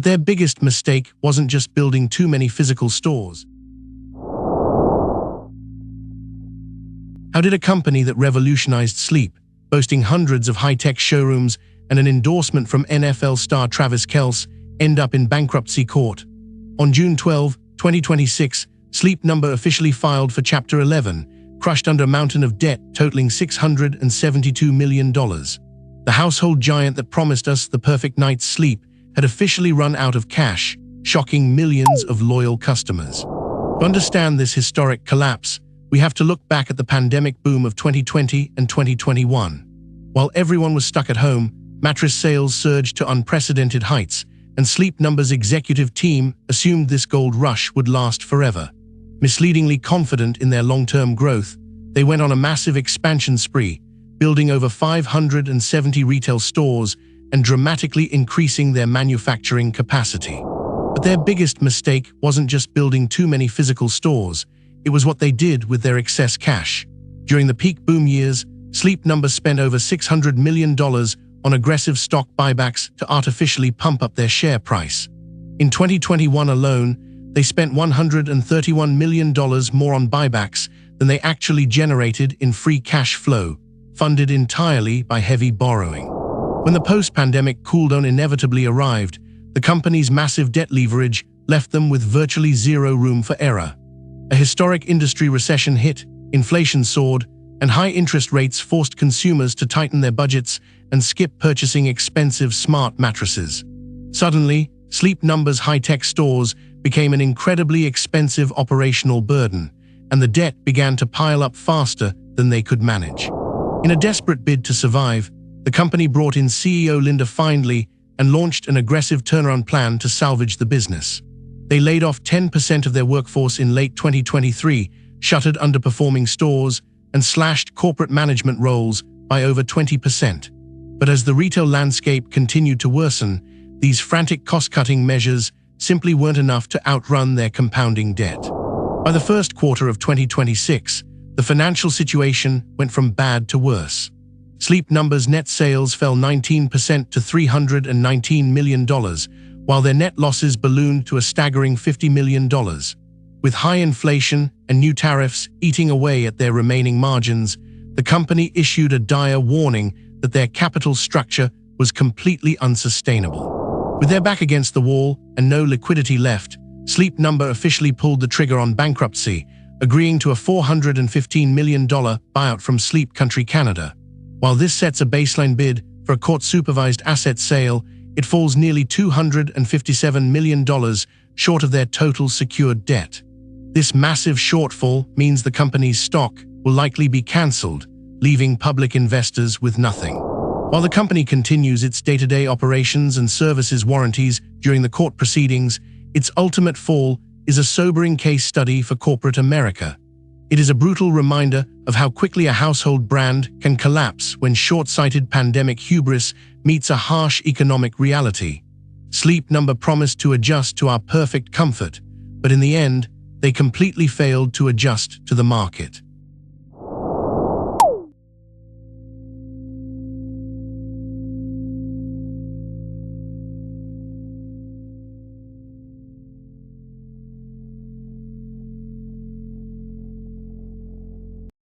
But their biggest mistake wasn't just building too many physical stores. How did a company that revolutionized sleep, boasting hundreds of high-tech showrooms and an endorsement from NFL star Travis Kelce, end up in bankruptcy court? On June 12, 2026, Sleep Number officially filed for Chapter 11, crushed under a mountain of debt totaling $672 million. The household giant that promised us the perfect night's sleep had officially run out of cash, shocking millions of loyal customers. To understand this historic collapse, we have to look back at the pandemic boom of 2020 and 2021. While everyone was stuck at home, mattress sales surged to unprecedented heights, and Sleep Number's executive team assumed this gold rush would last forever. Misleadingly confident in their long-term growth, they went on a massive expansion spree, building over 570 retail stores and dramatically increasing their manufacturing capacity. But their biggest mistake wasn't just building too many physical stores, it was what they did with their excess cash. During the peak boom years, Sleep Number spent over $600 million on aggressive stock buybacks to artificially pump up their share price. In 2021 alone, they spent $131 million more on buybacks than they actually generated in free cash flow, funded entirely by heavy borrowing. When the post-pandemic cooldown inevitably arrived, the company's massive debt leverage left them with virtually zero room for error. A historic industry recession hit, inflation soared, and high interest rates forced consumers to tighten their budgets and skip purchasing expensive smart mattresses. Suddenly, Sleep Number's high-tech stores became an incredibly expensive operational burden, and the debt began to pile up faster than they could manage. In a desperate bid to survive, the company brought in CEO Linda Findley and launched an aggressive turnaround plan to salvage the business. They laid off 10% of their workforce in late 2023, shuttered underperforming stores, and slashed corporate management roles by over 20%. But as the retail landscape continued to worsen, these frantic cost-cutting measures simply weren't enough to outrun their compounding debt. By the first quarter of 2026, the financial situation went from bad to worse. Sleep Number's net sales fell 19% to $319 million, while their net losses ballooned to a staggering $50 million. With high inflation and new tariffs eating away at their remaining margins, the company issued a dire warning that their capital structure was completely unsustainable. With their back against the wall and no liquidity left, Sleep Number officially pulled the trigger on bankruptcy, agreeing to a $415 million buyout from Sleep Country Canada. While this sets a baseline bid for a court-supervised asset sale, it falls nearly $257 million short of their total secured debt. This massive shortfall means the company's stock will likely be cancelled, leaving public investors with nothing. While the company continues its day-to-day operations and services warranties during the court proceedings, its ultimate fall is a sobering case study for corporate America. It is a brutal reminder of how quickly a household brand can collapse when short-sighted pandemic hubris meets a harsh economic reality. Sleep Number promised to adjust to our perfect comfort, but in the end, they completely failed to adjust to the market.